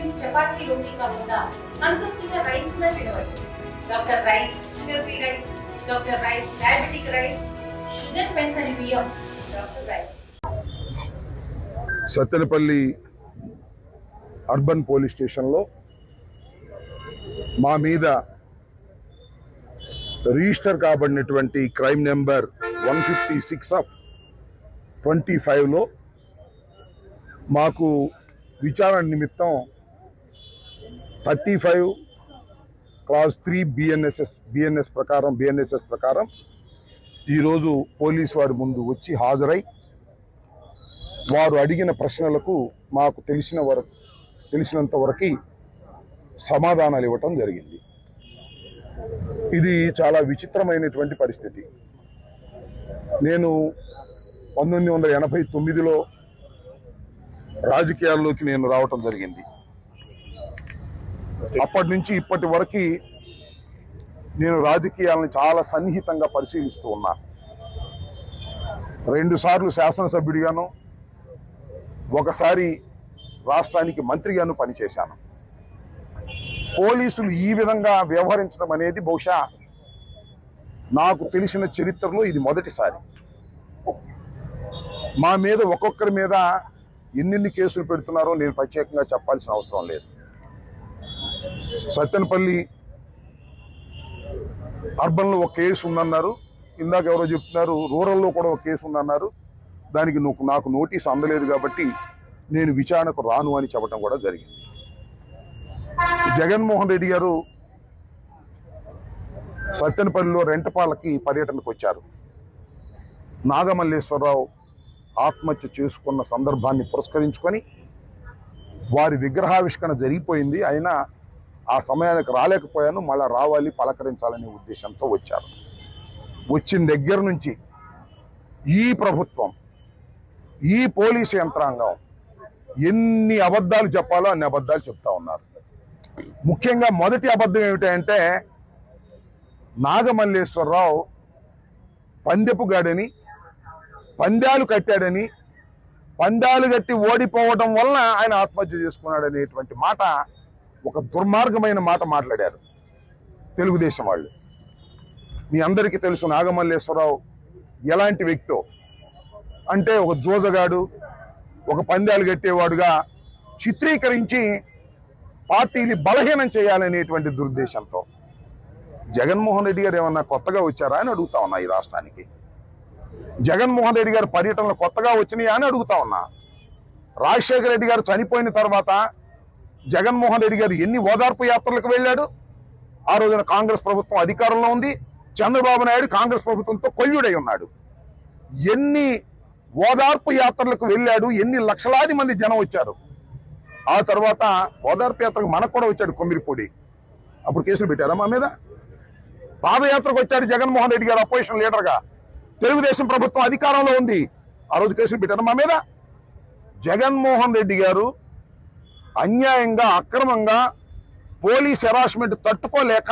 Meals chapati రోటీ కాకుండా సంతృప్తిగా rice కూడా తినవచ్చు. Doctor rice sugar free rice, doctor rice diabetic rice, sugar పెంచని బియ్యం, doctor rice. Sattenapalli urban police స్టేషన్లో మా మీద రిజిస్టర్ కాబడినటువంటి క్రైమ్ నెంబర్ 156/25లో మాకు విచారణ నిమిత్తం 35 క్లాస్ 3 బిఎన్ఎస్ ప్రకారం ఈరోజు పోలీసు వారి ముందు వచ్చి హాజరై వారు అడిగిన ప్రశ్నలకు మాకు తెలిసినంత వరకు సమాధానాలు ఇవ్వటం జరిగింది. ఇది చాలా విచిత్రమైనటువంటి పరిస్థితి. నేను 1989లో రాజకీయాల్లోకి నేను రావటం జరిగింది. అప్పటి నుంచి ఇప్పటి వరకు నేను రాజకీయాలను చాలా సన్నిహితంగా పరిశీలిస్తూ ఉన్నా. 2 సార్లు శాసనసభ్యుడిగాను, ఒకసారి రాష్ట్రానికి మంత్రిగాను పనిచేశాను. పోలీసులు ఈ విధంగా వ్యవహరించడం అనేది బహుశా నాకు తెలిసిన చరిత్రలో ఇది మొదటిసారి. మా మీద ఒక్కొక్కరి మీద ఎన్ని కేసులు పెడుతున్నారో నేను ప్రత్యేకంగా చెప్పాల్సిన అవసరం లేదు. సత్తెనపల్లి అర్బన్లో ఒక కేసు ఉందన్నారు, ఇందాక ఎవరో చెప్తున్నారు రూరల్లో కూడా ఒక కేసు ఉందన్నారు. దానికి నాకు నోటీస్ అందలేదు కాబట్టి నేను విచారణకు రాను అని చెప్పడం కూడా జరిగింది. జగన్మోహన్ రెడ్డి గారు సత్తెనపల్లిలో రెంటపాలకి పర్యటనకు వచ్చారు. నాగమల్లేశ్వరరావు ఆత్మహత్య చేసుకున్న సందర్భాన్ని పురస్కరించుకొని వారి విగ్రహావిష్కరణ జరిగిపోయింది. అయినా ఆ సమయానికి రాలేకపోయాను, మళ్ళా రావాలి పలకరించాలనే ఉద్దేశంతో వచ్చారు. వచ్చిన దగ్గర నుంచి ఈ ప్రభుత్వం, ఈ పోలీసు యంత్రాంగం ఎన్ని అబద్ధాలు చెప్పాలో అన్ని అబద్ధాలు చెప్తా ఉన్నారు. ముఖ్యంగా మొదటి అబద్ధం ఏమిటంటే నాగమల్లేశ్వరరావు పందెపుగాడని, పందాలు కట్టాడని, పందాలు కట్టి ఓడిపోవడం వలన ఆయన ఆత్మహత్య చేసుకున్నాడనేటువంటి మాట, ఒక దుర్మార్గమైన మాట మాట్లాడారు తెలుగుదేశం వాళ్ళు. మీ అందరికీ తెలుసు నాగమల్లేశ్వరరావు ఎలాంటి వ్యక్తో. అంటే ఒక జోజగాడు, ఒక పందాలు కట్టేవాడుగా చిత్రీకరించి పార్టీని బలహీనం చేయాలనేటువంటి దురుద్దేశంతో. జగన్మోహన్ రెడ్డి గారు ఏమన్నా కొత్తగా వచ్చారా అని అడుగుతా ఉన్నా. ఈ రాష్ట్రానికి జగన్మోహన్ రెడ్డి గారు పర్యటనలు కొత్తగా వచ్చినాయా అని అడుగుతా ఉన్నా. రాజశేఖర రెడ్డి గారు చనిపోయిన తర్వాత జగన్మోహన్ రెడ్డి గారు ఎన్ని ఓదార్పు యాత్రలకు వెళ్ళాడు. ఆ రోజున కాంగ్రెస్ ప్రభుత్వం అధికారంలో ఉంది. చంద్రబాబు నాయుడు కాంగ్రెస్ ప్రభుత్వంతో కొల్లుడై ఉన్నాడు. ఎన్ని ఓదార్పు యాత్రలకు వెళ్ళాడు, ఎన్ని లక్షలాది మంది జనం వచ్చారు. ఆ తర్వాత ఓదార్పు యాత్రకు మనకు కూడా వచ్చాడు కొమ్మిరిపూడి. అప్పుడు కేసులు పెట్టారా మా మీద? పాదయాత్రకు వచ్చాడు జగన్మోహన్ రెడ్డి గారు అపోజిషన్ లీడర్గా. తెలుగుదేశం ప్రభుత్వం అధికారంలో ఉంది, ఆ రోజు కేసులు పెట్టారా మా మీద? జగన్మోహన్ రెడ్డి గారు అన్యాయంగా, అక్రమంగా పోలీస్ హెరాస్మెంట్ తట్టుకోలేక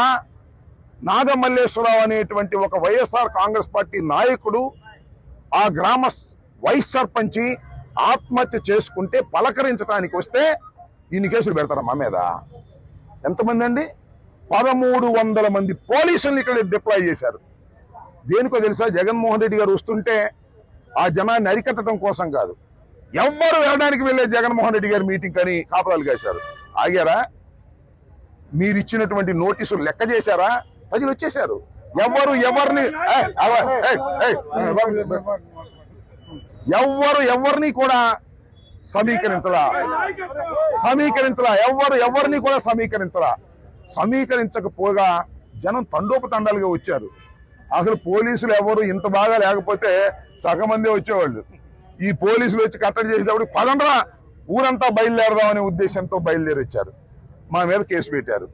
నాగమల్లేశ్వరరావు అనేటువంటి ఒక వైఎస్ఆర్ కాంగ్రెస్ పార్టీ నాయకుడు, ఆ గ్రామ వైస్ సర్పంచి ఆత్మహత్య చేసుకుంటే పలకరించడానికి వస్తే ఇన్ని కేసులు పెడతారా మా మీద? ఎంతమంది అండి? 1300 మంది పోలీసుల్ని ఇక్కడ డిప్లాయ్ చేశారు. దేనికో తెలుసా? జగన్మోహన్ రెడ్డి గారు వస్తుంటే ఆ జనాన్ని అరికట్టడం కోసం కాదు, ఎవ్వరు వెళ్ళడానికి వెళ్ళే జగన్మోహన్ రెడ్డి గారి మీటింగ్ అని కాపలాలు కాశారు. ఆగారా? మీరు ఇచ్చినటువంటి నోటీసులు లెక్క చేశారా? ప్రజలు వచ్చేశారు. ఎవరిని కూడా సమీకరించరా. ఎవరిని కూడా సమీకరించకపోగా జనం తండోపతండాలుగా వచ్చారు. అసలు పోలీసులు ఎవరు ఇంత బాగా లేకపోతే సగం మంది వచ్చేవాళ్ళు. ఈ పోలీసులు వచ్చి కట్టడి చేసేటప్పుడు పదండ్రా ఊరంతా బయలుదేరదాం అనే ఉద్దేశంతో బయలుదేరి వచ్చారు. మా మీద కేసు పెట్టారు.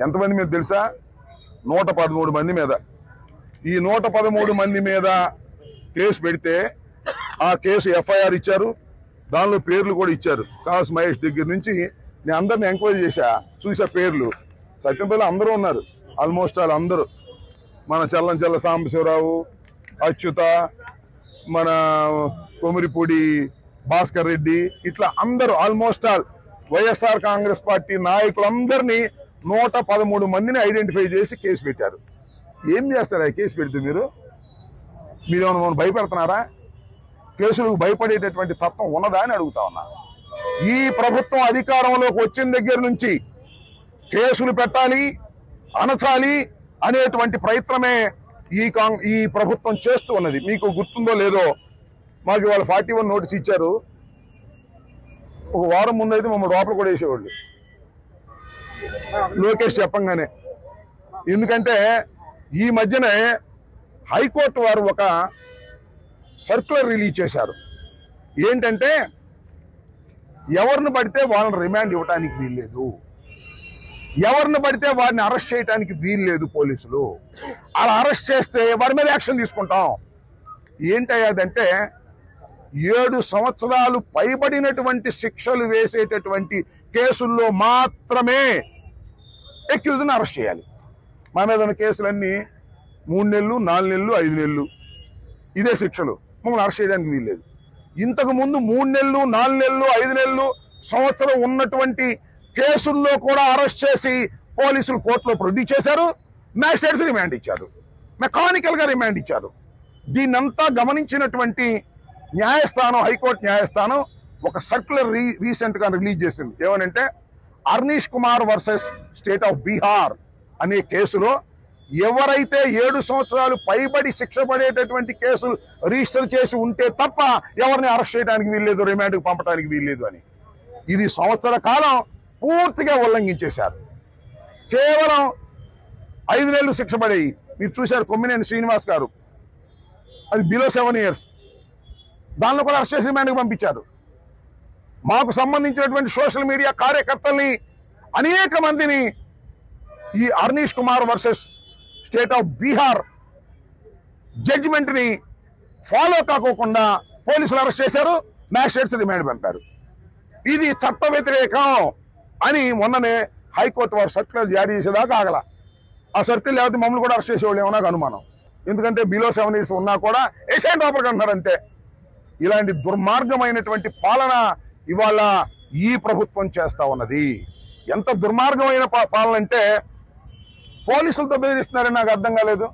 ఎంతమంది మీద తెలుసా? 113 మంది మీద. ఈ 113 మంది మీద కేసు పెడితే ఆ కేసు ఎఫ్ఐఆర్ ఇచ్చారు, దానిలో పేర్లు కూడా ఇచ్చారు. కాసు మహేష్ దగ్గర నుంచి నేను అందరిని ఎంక్వైరీ చేశా, చూసా పేర్లు. సత్యంపల్లి అందరూ ఉన్నారు, ఆల్మోస్ట్ ఆల్ అందరూ. మన చల్ల సాంబశివరావు, అచ్యుత, మన కొమిరిపూడి భాస్కర్ రెడ్డి, ఇట్లా అందరూ almost all YSR Congress party నాయకులందరినీ 113 మందిని ఐడెంటిఫై చేసి కేసు పెట్టారు. ఏం చేస్తారా కేసు పెడితే మీరేమన్నా భయపెడుతున్నారా? కేసులకు భయపడేటటువంటి తత్వం ఉన్నదా అని అడుగుతా ఉన్నా. ఈ ప్రభుత్వం అధికారంలోకి వచ్చిన దగ్గర నుంచి కేసులు పెట్టాలి, అణచాలి అనేటువంటి ప్రయత్నమే ఈ ప్రభుత్వం చేస్తూ ఉన్నది. మీకు గుర్తుందో లేదో, మాకు ఇవాళ 41 నోటీస్ ఇచ్చారు. ఒక వారం ముందు అయితే మమ్మల్ని లోపల కూడా వేసేవాళ్ళు లోకేష్ చెప్పంగానే. ఎందుకంటే ఈ మధ్యనే హైకోర్టు వారు ఒక సర్క్యులర్ రిలీజ్ చేశారు. ఏంటంటే ఎవరిని పడితే వాళ్ళని రిమాండ్ ఇవ్వడానికి వీల్లేదు, ఎవరిని పడితే వారిని అరెస్ట్ చేయడానికి వీల్లేదు పోలీసులు. అలా అరెస్ట్ చేస్తే వారి మీద యాక్షన్ తీసుకుంటాం. ఏంటయ్యాదంటే 7 సంవత్సరాలు పైబడినటువంటి శిక్షలు వేసేటటువంటి కేసుల్లో మాత్రమే అక్యూజ్ని అరెస్ట్ చేయాలి. మా మీద ఉన్న కేసులన్నీ 3 నెలలు, 4 నెలలు, 5 నెలలు ఇదే శిక్షలు. మమ్మల్ని అరెస్ట్ చేయడానికి వీల్లేదు. ఇంతకు ముందు 3 నెలలు, 4 నెలలు, 5 నెలలు, సంవత్సరం ఉన్నటువంటి కేసుల్లో కూడా అరెస్ట్ చేసి పోలీసులు కోర్టులో ప్రొడ్యూస్ చేశారు. మ్యాజిస్ట్రేట్స్ రిమాండ్ ఇచ్చారు, మెకానికల్ గా రిమాండ్ ఇచ్చారు. దీన్నంతా గమనించినటువంటి న్యాయస్థానం, హైకోర్టు న్యాయస్థానం ఒక సర్క్యులర్ రీసెంట్ గా రిలీజ్ చేసింది. ఏమనంటే Arnesh Kumar versus state of Bihar అనే కేసులో ఎవరైతే 7 సంవత్సరాలు పైబడి శిక్ష పడేటటువంటి కేసులు రిజిస్టర్ చేసి ఉంటే తప్ప ఎవరిని అరెస్ట్ చేయడానికి వీల్లేదు, రిమాండ్కి పంపడానికి వీల్లేదు అని. ఇది సంవత్సర కాలం పూర్తిగా ఉల్లంఘించేశారు. కేవలం 5 నెలలు శిక్ష పడేవి. మీరు చూశారు కొమ్మినేని శ్రీనివాస్ గారు, అది బిలో 7 years, దానిలో కూడా అరెస్ట్ చేసి రిమాండ్కి పంపించారు. మాకు సంబంధించినటువంటి సోషల్ మీడియా కార్యకర్తల్ని అనేక మందిని ఈ Arnesh Kumar versus state of Bihar judgement ని ఫాలో కాకోకుండా పోలీసులు అరెస్ట్ చేశారు, మ్యాజిస్ట్రేట్స్ రిమాండ్ పంపారు. ఇది చట్ట వ్యతిరేకం అని మొన్ననే హైకోర్టు వారు సర్క్యులర్ జారీ చేసేదాకా ఆగల. ఆ సర్క్యులర్ లేకపోతే మమ్మల్ని కూడా అరెస్ట్ చేసేవాళ్ళు ఏమన్నా అనుమానం. ఎందుకంటే బిలో 7 years ఉన్నా కూడా ఏషియన్ టాపర్ అంటున్నారు అంతే. ఇలాంటి దుర్మార్గమైనటువంటి పాలన ఇవాళ ఈ ప్రభుత్వం చేస్తా ఉన్నది. ఎంత దుర్మార్గమైన పాలన అంటే పోలీసులతో బెదిరిస్తున్నారని నాకు అర్థం కాలేదు.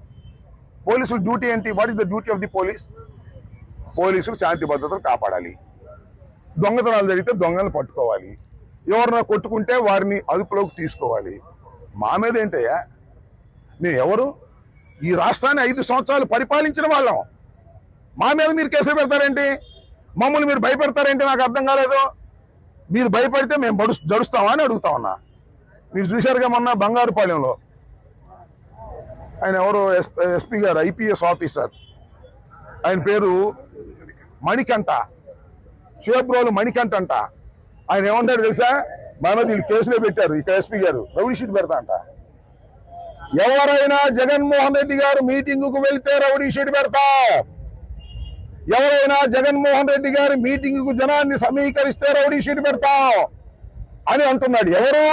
పోలీసుల డ్యూటీ ఏంటి? What is the duty of the police? పోలీసులు శాంతి భద్రతలు కాపాడాలి, దొంగతనాలు జరిగితే దొంగలను పట్టుకోవాలి, ఎవరినో కొట్టుకుంటే వారిని అదుపులోకి తీసుకోవాలి. మా మీద ఏంటయ్యా? మేము ఎవరు? ఈ రాష్ట్రాన్ని 5 సంవత్సరాలు పరిపాలించిన వాళ్ళం. మా మీద మీరు కేసులు పెడతారేంటి? మమ్మల్ని మీరు భయపెడతారేంటి? నాకు అర్థం కాలేదు. మీరు భయపడితే మేము జడుస్తామా అని అడుగుతా ఉన్నా. మీరు చూశారుగా మొన్న బంగారుపాలెంలో ఆయన ఎవరు ఎస్పీ గారు, ఐపీఎస్ ఆఫీసర్, ఆయన పేరు మణికంఠ, చేబ్రోలు మణికంఠ అంట. ఆయన ఏమంటారు తెలుసా? మా మీద వీళ్ళు కేసులే పెట్టారు, ఇక ఎస్పీ గారు రౌడీ షీట్ పెడతా అంట. ఎవరైనా జగన్మోహన్ రెడ్డి గారు మీటింగుకు వెళ్తే రౌడీ షీట్ పెడతా, ఎవరైనా జగన్మోహన్ రెడ్డి గారి మీటింగుకు జనాన్ని సమీకరిస్తే రౌడీ షీట్ పెడతాం అని అంటున్నాడు. ఎవరు?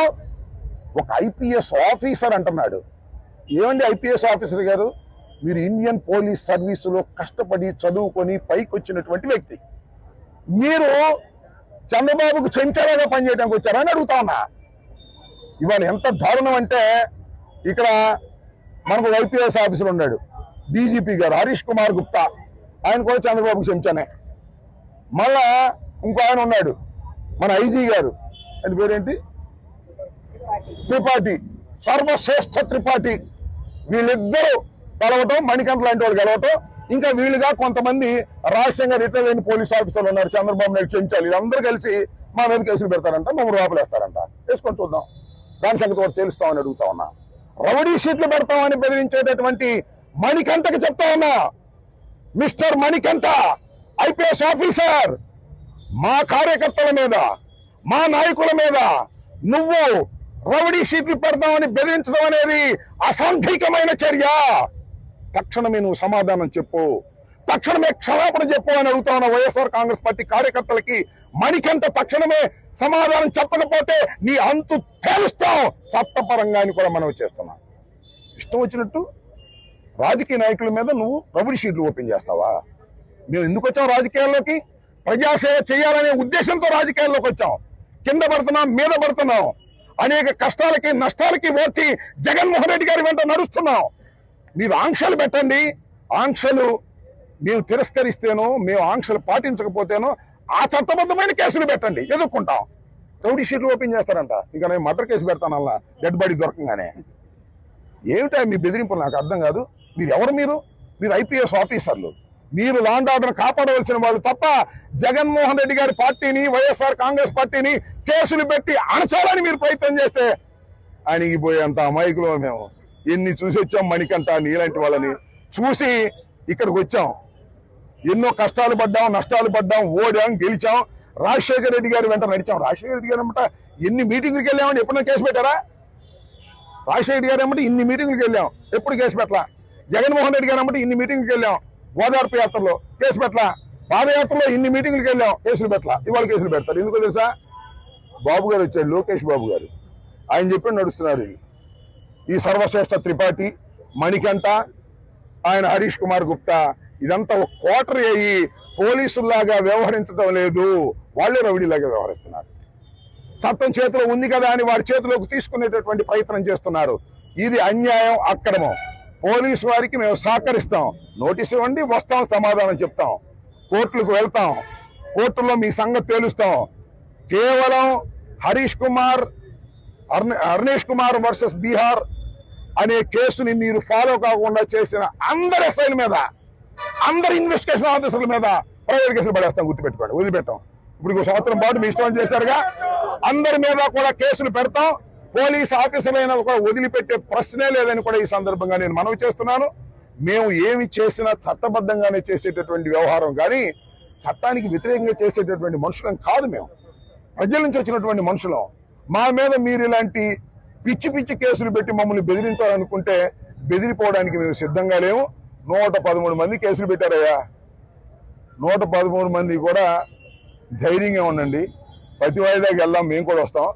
ఒక ఐపీఎస్ ఆఫీసర్ అంటున్నాడు. ఏమండి ఐపీఎస్ ఆఫీసర్ గారు, మీరు ఇండియన్ పోలీస్ సర్వీసులో కష్టపడి చదువుకొని పైకి వచ్చినటువంటి వ్యక్తి, మీరు చంద్రబాబుకు చెంచాలాగా పనిచేయడానికి వచ్చారని అడుగుతా ఉన్నా. ఇవాళ ఎంత దారుణం అంటే, ఇక్కడ మనకు ఐపీఎస్ ఆఫీసర్ ఉన్నాడు, డీజీపీ గారు హరీష్ కుమార్ గుప్తా, ఆయన కూడా చంద్రబాబుకు చెంచానే. మళ్ళా ఇంకో ఆయన ఉన్నాడు, మన ఐజీ గారు, ఆయన పేరేంటి, త్రిపాఠి, సర్వశ్రేష్ఠ త్రిపాఠి. వీళ్ళిద్దరూ కలవటం, మణికంఠ లాంటి వాళ్ళు కలవటం, ఇంకా వీళ్ళుగా కొంతమంది రహస్యంగా రిటైర్ అయిన పోలీస్ ఆఫీసర్లు ఉన్నారు, చంద్రబాబు నాయుడు చెంచాలి. వీళ్ళందరూ కలిసి మా మీద కేసులు పెడతారంట, మమ్మల్ని లోపలేస్తారంట. వేసుకొని చూద్దాం, దాని సంగతి కూడా తెలుస్తామని అడుగుతా ఉన్నా. రౌడీ షీట్లు పెడతామని బెదిరించేటటువంటి మణికంఠకి చెప్తా ఉన్నా, మిస్టర్ మణికంఠ ఐపీఎస్ ఆఫీసర్, మా కార్యకర్తల మీద, మా నాయకుల మీద నువ్వు రౌడీ షీట్లు పెడతామని బెదిరించడం అనేది అసాంఘికమైన చర్య. తక్షణమే నువ్వు సమాధానం చెప్పు, తక్షణమే క్షమాపణ చెప్పు అని అడుగుతా ఉన్న వైఎస్ఆర్ కాంగ్రెస్ పార్టీ కార్యకర్తలకి. మణికంఠ తక్షణమే సమాధానం చెప్పకపోతే నీ అంతు తేలుస్తాం చట్టపరంగా అని కూడా మనం చేస్తున్నాం. ఇష్టం వచ్చినట్టు రాజకీయ నాయకుల మీద నువ్వు రౌడీ షీట్లు ఓపెన్ చేస్తావా? మేము ఎందుకు వచ్చాం రాజకీయాల్లోకి? ప్రజాసేవ చేయాలనే ఉద్దేశంతో రాజకీయాల్లోకి వచ్చాం. కింద పడుతున్నాం, మీద పడుతున్నాం, అనేక కష్టాలకి నష్టాలకి వచ్చి జగన్మోహన్ రెడ్డి గారి వెంట నడుస్తున్నాం. మీరు ఆంక్షలు పెట్టండి, ఆంక్షలు మేము తిరస్కరిస్తేనో, మేము ఆంక్షలు పాటించకపోతేనో ఆ చట్టబద్ధమైన కేసులు పెట్టండి, ఎదుర్కొంటాం. రౌడీ షీట్లు ఓపెన్ చేస్తారంట, ఇంకా నేను మర్డర్ కేసు పెడతాను అలా డెడ్ బాడీ దొరకంగానే. ఏమిటా మీ బెదిరింపులు? నాకు అర్థం కాదు. మీరు ఎవరు? మీరు ఐపీఎస్ ఆఫీసర్లు, మీరు లా అండ్ ఆర్డర్ కాపాడవలసిన వాళ్ళు తప్ప జగన్మోహన్ రెడ్డి గారి పార్టీని, వైఎస్ఆర్ కాంగ్రెస్ పార్టీని కేసులు పెట్టి అణచాలని మీరు ప్రయత్నం చేస్తే అణిగిపోయేంత అమాయకులు మేము. ఎన్ని చూసి వచ్చాం మణికంఠ, నీలాంటి వాళ్ళని చూసి ఇక్కడికి వచ్చాం. ఎన్నో కష్టాలు పడ్డాం, నష్టాలు పడ్డాం, ఓడాం, గెలిచాం. రాజశేఖర రెడ్డి గారి వెంట నడిచాం. రాజశేఖర రెడ్డి గారు అన్నమాట ఎన్ని మీటింగ్లకు వెళ్ళామని ఎప్పుడైనా కేసు పెట్టారా? రాజశేఖర రెడ్డి గారు అన్నమాట ఇన్ని మీటింగ్లకు వెళ్ళాం, ఎప్పుడు కేసు పెట్టలా. జగన్మోహన్ రెడ్డి గారు అన్నమాట ఇన్ని మీటింగ్లకు వెళ్ళాం, ఓదార్పు యాత్రలో కేసు పెట్టలా. పాదయాత్రలో ఇన్ని మీటింగ్లకు వెళ్ళాం, కేసులు పెట్టలా. ఇవాళ కేసులు పెడతారు. ఎందుకో తెలుసా? బాబు గారు వచ్చాడు, లోకేష్ బాబు గారు, ఆయన చెప్పి నడుస్తున్నారు. ఈ సర్వశ్రేష్ఠ త్రిపాఠి, మణికంఠ, ఆయన హరీష్ కుమార్ గుప్తా, ఇదంతా ఒక కోటరీ అయ్యి పోలీసుల్లాగా వ్యవహరించడం లేదు, వాళ్ళే రౌడీలాగా వ్యవహరిస్తున్నారు. చట్టం చేతిలో ఉంది కదా అని వాడి చేతిలోకి తీసుకునేటటువంటి ప్రయత్నం చేస్తున్నారు. ఇది అన్యాయం, అక్రమం. పోలీసు వారికి మేము సహకరిస్తాం. నోటీస్ ఇవ్వండి, వస్తాం, సమాధానం చెప్తాం, కోర్టులకు వెళ్తాం, కోర్టులో మీ సంగతి తేలుస్తాం. కేవలం హరీష్ కుమార్, అర్నేష్ కుమార్ వర్సెస్ బీహార్ అనే కేసుని మీరు ఫాలో కాకుండా చేసిన అందరి ఎస్ఐల మీద, అందరి ఇన్వెస్టిగేషన్ ఆఫీసర్ల మీద ప్రైవేట్ కేసులు పడేస్తాం. గుర్తుపెట్టుకోండి, వదిలిపెట్టాం. ఇప్పుడు ఒక సంవత్సరం పాటు మీ ఇష్టం చేశారుగా, అందరి మీద కూడా కేసులు పెడతాం. పోలీస్ ఆఫీసర్లైనా కూడా వదిలిపెట్టే ప్రశ్నే లేదని కూడా ఈ సందర్భంగా నేను మనవి చేస్తున్నాను. మేము ఏమి చేసినా చట్టబద్ధంగానే చేసేటటువంటి వ్యవహారం కానీ చట్టానికి వ్యతిరేకంగా చేసేటటువంటి మనుషులం కాదు. మేము ప్రజల నుంచి వచ్చినటువంటి మనుషులం. మా మీద మీరు ఇలాంటి పిచ్చి పిచ్చి కేసులు పెట్టి మమ్మల్ని బెదిరించాలనుకుంటే బెదిరిపోవడానికి మేము సిద్ధంగా లేము. 113 మంది కేసులు పెట్టారయ్యా. 113 మంది కూడా ధైర్యంగా ఉండండి. ప్రతి వాయిదాకి వెళ్దాం, మేము కూడా వస్తాం.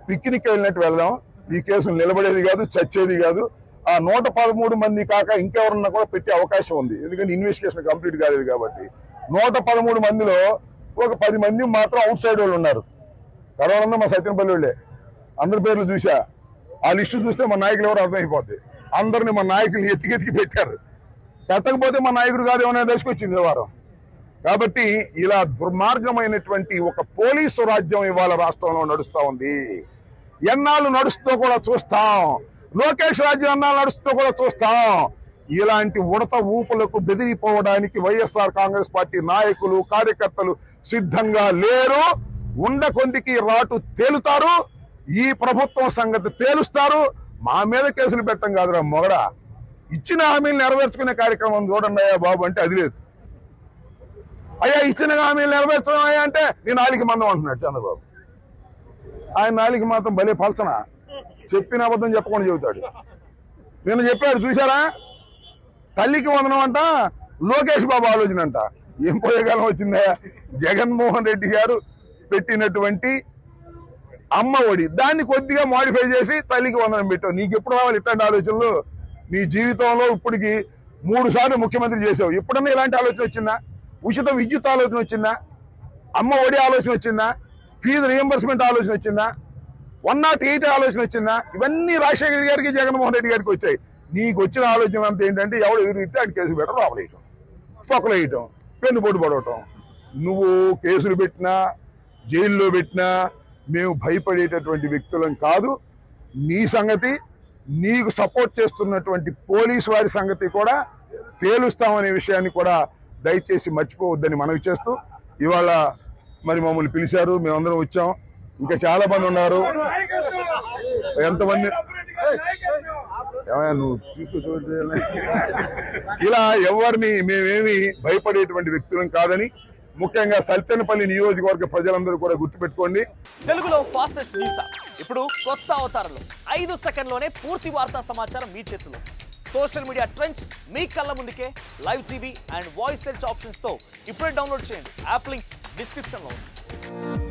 పిక్నిక్ వెళ్ళినట్టు వెళ్దాం. ఈ కేసులు నిలబడేది కాదు, చచ్చేది కాదు. ఆ 113 మంది కాక ఇంకెవరన్నా కూడా పెట్టే అవకాశం ఉంది, ఎందుకంటే ఇన్వెస్టిగేషన్ కంప్లీట్ కాలేదు కాబట్టి. 113 మందిలో ఒక 10 మంది మాత్రం అవుట్ సైడ్ వాళ్ళు ఉన్నారు. కరోనా మా సత్యనపల్లి వాళ్ళే. అందరి పేర్లు చూసా, ఆ లిస్టు చూస్తే మా నాయకులు ఎవరు అర్థమైపోద్ది. అందరిని మా నాయకులు ఎతికెతికి పెట్టారు. పెట్టకపోతే మా నాయకుడు కాదు ఏమైనా దశకొచ్చింది వారం. కాబట్టి ఇలా దుర్మార్గమైనటువంటి ఒక పోలీసు రాజ్యం ఇవాళ రాష్ట్రంలో నడుస్తూ ఉంది. ఎన్నాళ్ళు నడుస్తూ కూడా చూస్తాం. లోకేష్ రాజ్యం ఎన్నాళ్ళు నడుస్తూ కూడా చూస్తాం. ఇలాంటి ఉడత ఊపులకు బెదిరిపోవడానికి వైఎస్ఆర్ కాంగ్రెస్ పార్టీ నాయకులు, కార్యకర్తలు సిద్ధంగా లేరు. కొందికి రాటు తేలుతారు. ఈ ప్రభుత్వం సంగతి తేలుస్తారు. మా మీద కేసులు పెట్టం కాదురా మొగడా, ఇచ్చిన హామీలు నెరవేర్చుకునే కార్యక్రమం చూడండి అయ్యా బాబు అంటే అది లేదు. అయ్యా ఇచ్చిన హామీలు నెరవేర్చడం అయ్యా అంటే నీ నాలుగు మందం అంటున్నాడు చంద్రబాబు. ఆయన నాలుగు మాత్రం భలే పలచన, చెప్పిన అబద్ధం చెప్పకుండా చెబుతాడు. నిన్న చెప్పాడు చూసారా, తల్లికి వందనం అంట, లోకేష్ బాబు ఆలోచన అంట. ఏం పోయేకాలం వచ్చిందా? జగన్మోహన్ రెడ్డి గారు పెట్టినటువంటి అమ్మ ఒడి, దాన్ని కొద్దిగా మాడిఫై చేసి తల్లికి వందనం పెట్టావు. నీకు ఎప్పుడు రావాలి ఇట్లాంటి ఆలోచనలు? నీ జీవితంలో ఇప్పటికి 3 సార్లు ముఖ్యమంత్రి చేసావు. ఎప్పుడన్నా ఇలాంటి ఆలోచన వచ్చిందా? ఉచిత విద్యుత్ ఆలోచన వచ్చిందా? అమ్మ ఒడి ఆలోచన వచ్చిందా? ఫీజు రియంబర్స్మెంట్ ఆలోచన వచ్చిందా? 108 ఆలోచన వచ్చిందా? ఇవన్నీ రాజశేఖర గారికి, జగన్మోహన్ రెడ్డి గారికి వచ్చాయి. నీకు వచ్చిన ఆలోచన అంతా ఏంటంటే ఎవడు ఎదురుగితే ఆయన కేసులు పెట్టడం, రావలేయటం, పొక్కలు వేయటం, పెన్నుపోటు పడవటం. నువ్వు కేసులు పెట్టినా, జైల్లో పెట్టినా మేము భయపడేటటువంటి వ్యక్తులం కాదు. నీ సంగతి, నీకు సపోర్ట్ చేస్తున్నటువంటి పోలీసు వారి సంగతి కూడా తేలుస్తామనే విషయాన్ని కూడా దయచేసి మర్చిపోవద్దని మనవి చేస్తూ, ఇవాళ మరి మమ్మల్ని పిలిచారు, మేమందరం వచ్చాం. ఇంకా చాలా మంది ఉన్నారు. ఎంతమంది నువ్వు తీసుకు ఇలా ఎవరిని మేమేమి భయపడేటువంటి వ్యక్తులం కాదని ముఖ్యంగా సల్తెనపల్లి నియోజకవర్గ ప్రజలందరూ కూడా గుర్తుపెట్టుకోండి. తెలుగులో ఫాస్టెస్ట్ న్యూస్ ఇప్పుడు కొత్త అవతారంలో 5 సెకండ్లోనే పూర్తి వార్తా సమాచారం మీ చేతిలో. సోషల్ మీడియా ట్రెండ్స్ మీ కళ్ళ ముందుకే live TV and voice search options తో ఇప్పుడే డౌన్లోడ్ చేయండి. యాప్ లింక్ డిస్క్రిప్షన్ లో ఉంది.